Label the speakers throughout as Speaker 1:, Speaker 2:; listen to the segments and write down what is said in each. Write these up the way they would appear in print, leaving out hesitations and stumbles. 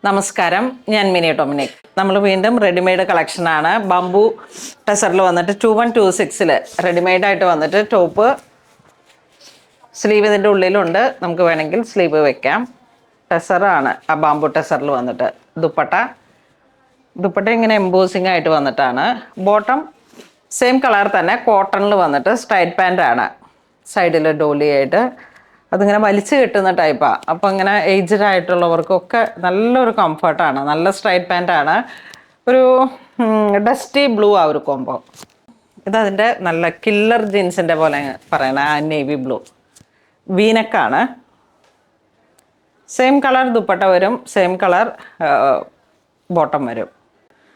Speaker 1: നമസ്കാരം, ഞാൻ mini Dominic. നമ്മൾ വീണ്ടും റെഡിമെയ്ഡ് കളക്ഷനാണ്. ബംബു ടെസറിൽ വന്നിട്ട് 2126 റെഡിമെയ്ഡായിട്ട് വന്നിട്ട് ടോപ്പ് സ്ലീവ് ഇതിൻ്റെ ഉള്ളിലുണ്ട്. നമുക്ക് വേണമെങ്കിൽ സ്ലീവ് വെക്കാം. ടെസറാണ് ആ ബാംബു ടെസറിൽ വന്നിട്ട്. ദുപ്പട്ട ഇങ്ങനെ എംബോസിങ് ആയിട്ട് വന്നിട്ടാണ്. ബോട്ടം സെയിം കളർ തന്നെ കോട്ടണിൽ വന്നിട്ട് സ്ട്രൈറ്റ് പാൻ്റാണ്. സൈഡിൽ ഡോളിയായിട്ട് അതിങ്ങനെ വലിച്ചു കെട്ടുന്ന ടൈപ്പാണ്. അപ്പോൾ ഇങ്ങനെ ഏജ്ഡ് ആയിട്ടുള്ളവർക്കൊക്കെ നല്ലൊരു കംഫർട്ടാണ്. നല്ല സ്ട്രൈറ്റ് പാൻ്റാണ്. ഒരു ഡസ്റ്റി ബ്ലൂ ആ ഒരു കോംബോ. ഇതതിൻ്റെ നല്ല കില്ലർ ജീൻസിൻ്റെ പോലെ പറയണ ആ നേവി ബ്ലൂ വീനക്കാണ്. സെയിം കളർ ദുപ്പട്ട വരും, സെയിം കളർ ബോട്ടം വരും.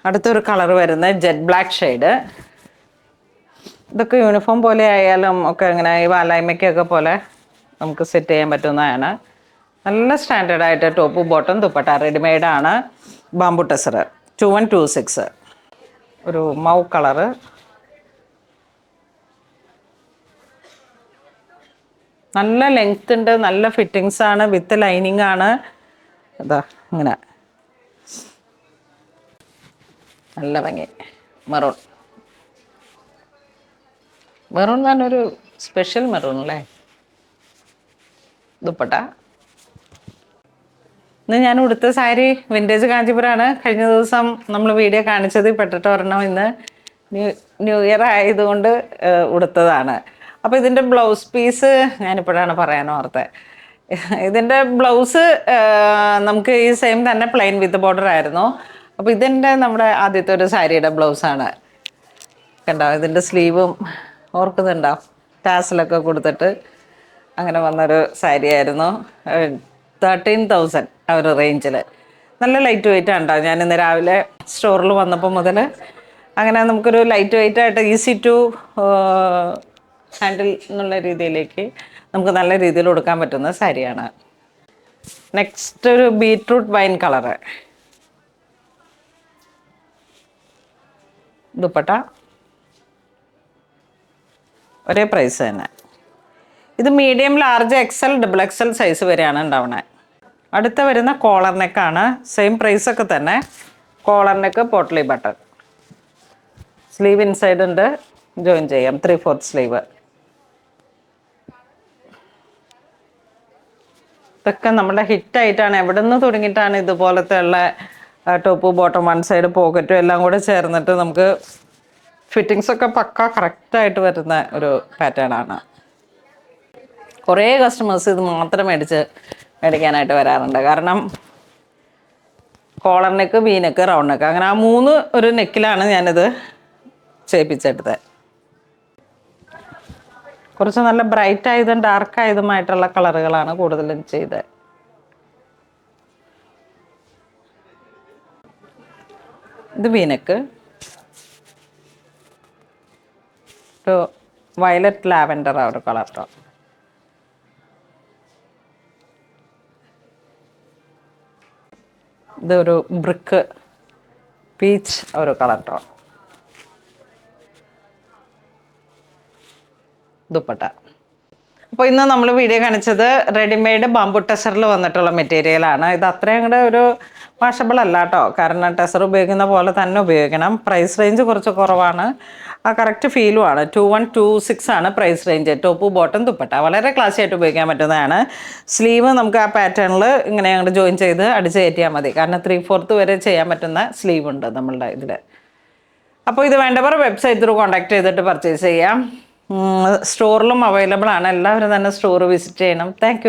Speaker 1: അടുത്തൊരു കളർ വരുന്നത് ജെറ്റ് ബ്ലാക്ക് ഷെയ്ഡ്. ഇതൊക്കെ യൂണിഫോം പോലെ ആയാലും ഒക്കെ ഇങ്ങനെ ഈ വാലായ്മയ്ക്കൊക്കെ പോലെ നമുക്ക് സെറ്റ് ചെയ്യാൻ പറ്റുന്നതാണ്. നല്ല സ്റ്റാൻഡേർഡായിട്ട് ടോപ്പ് ബോട്ടം ദുപ്പട്ട റെഡിമെയ്ഡാണ്. ബാംബു ടെസർ 2126 ഒരു മൗ കളറ്. നല്ല ലെങ്ത് ഉണ്ട്, നല്ല ഫിറ്റിങ്സ് ആണ്, വിത്ത് ലൈനിങ് ആണ്. അതാ ഇങ്ങനെ നല്ല ഭംഗി. മെറൂൺ മെറൂൺ തന്നൊരു സ്പെഷ്യൽ മെറൂൺ അല്ലേ ദുപ്പട്ട. ഇന്ന് ഞാൻ ഉടുത്ത സാരി വിൻറ്റേജ് കാഞ്ചീപുരമാണ്. കഴിഞ്ഞ ദിവസം നമ്മൾ വീഡിയോ കാണിച്ചത് പെട്ടിട്ട് ഒരെണ്ണം ഇന്ന് ന്യൂ ഇയർ ആയതുകൊണ്ട് ഉടുത്തതാണ്. അപ്പോൾ ഇതിൻ്റെ ബ്ലൗസ് പീസ് ഞാനിപ്പോഴാണ് പറയാൻ ഓർത്തത്. ഇതിൻ്റെ ബ്ലൗസ് നമുക്ക് ഈ സെയിം തന്നെ പ്ലെയിൻ വിത്ത് ബോർഡർ ആയിരുന്നു. അപ്പോൾ ഇതിൻ്റെ നമ്മുടെ ആദ്യത്തെ ഒരു സാരിയുടെ ബ്ലൗസാണ്. കണ്ടോ, ഇതിൻ്റെ സ്ലീവും ഓർക്കുന്നുണ്ടോ, ടാസിലൊക്കെ കൊടുത്തിട്ട് അങ്ങനെ വന്നൊരു സാരി ആയിരുന്നു. 13,000 ആ ഒരു റേഞ്ചിൽ. നല്ല ലൈറ്റ് വെയിറ്റ് ആണ്. ഞാൻ ഇന്ന് രാവിലെ സ്റ്റോറിൽ വന്നപ്പോൾ മുതൽ അങ്ങനെ നമുക്കൊരു ലൈറ്റ് വെയിറ്റ് ആയിട്ട് ഈസി ടു ഹാൻഡിൽ എന്നുള്ള രീതിയിലേക്ക് നമുക്ക് നല്ല രീതിയിൽ കൊടുക്കാൻ പറ്റുന്ന സാരിയാണ്. നെക്സ്റ്റ് ഒരു ബീറ്റ്റൂട്ട് വൈൻ കളറ് ദുപ്പട്ട. ഒരേ പ്രൈസ് തന്നെ. ഇത് medium, large, XL, XXL size വരെയാണ് ഉണ്ടാവുന്നത്. അടുത്ത വരുന്ന കോളർ നെക്കാണ്. സെയിം പ്രൈസൊക്കെ തന്നെ. Collar neck potli button, sleeve inside ഉണ്ട്, ജോയിൻ ചെയ്യാം. 3/4 സ്ലീവ്. ഇതൊക്കെ നമ്മുടെ ഹിറ്റായിട്ടാണ്. എവിടെ നിന്ന് തുടങ്ങിയിട്ടാണ് ഇതുപോലത്തെ ഉള്ള ടോപ്പ് ബോട്ടം വൺ സൈഡ് പോക്കറ്റും എല്ലാം കൂടെ ചേർന്നിട്ട് നമുക്ക് ഫിറ്റിങ്സൊക്കെ പക്ക കറക്റ്റായിട്ട് വരുന്ന ഒരു പാറ്റേൺ ആണ്. കുറേ കസ്റ്റമേഴ്സ് ഇത് മാത്രം മേടിക്കാനായിട്ട് വരാറുണ്ട്. കാരണം collar neck, V neck, round neck, അങ്ങനെ ആ 3 ഒരു നെക്കിലാണ് ഞാനിത് ചെയ്യിപ്പിച്ചെടുത്തത്. കുറച്ച് നല്ല ബ്രൈറ്റ് ആയതും ഡാർക്ക് ആയതുമായിട്ടുള്ള കളറുകളാണ് കൂടുതലും ചെയ്തത്. ഇത് വി നെക്ക്, ഒരു വയലറ്റ് ലാവൻഡർ ആ ഒരു കളർ ടോൺ. ഇതൊരു ബ്രിക്ക് പീച്ച് ഒരു കളർ ടോൺ ദുപ്പട്ട. അപ്പോൾ ഇന്ന് നമ്മൾ വീഡിയോ കാണിച്ചത് റെഡിമെയ്ഡ് ബാംബു ടെസറിൽ വന്നിട്ടുള്ള മെറ്റീരിയലാണ്. ഇത് അത്രയും കൂടെ ഒരു വാഷബിൾ അല്ല കേട്ടോ. കാരണം ടെസർ ഉപയോഗിക്കുന്ന പോലെ തന്നെ ഉപയോഗിക്കണം. പ്രൈസ് റേഞ്ച് കുറച്ച് കുറവാണ്. ആ കറക്റ്റ് ഫീലുമാണ്. 2126 ആണ് price range. Top bottom dupatta വളരെ ക്ലാസ്സി ആയിട്ട് ഉപയോഗിക്കാൻ പറ്റുന്നതാണ്. സ്ലീവ് നമുക്ക് ആ പാറ്റേണിൽ ഇങ്ങനെ അങ്ങോട്ട് ജോയിൻ ചെയ്ത് അടിച്ച് കയറ്റിയാൽ മതി. കാരണം 3/4 വരെ ചെയ്യാൻ പറ്റുന്ന സ്ലീവ് ഉണ്ട് നമ്മളുടെ ഇതിൽ. അപ്പോൾ ഇത് വേണ്ടവർ വെബ്സൈറ്റ് ത്രൂ കോൺടാക്ട് ചെയ്തിട്ട് പർച്ചേസ് ചെയ്യാം. സ്റ്റോറിലും അവൈലബിൾ ആണ്. എല്ലാവരും തന്നെ സ്റ്റോർ വിസിറ്റ് ചെയ്യണം. താങ്ക്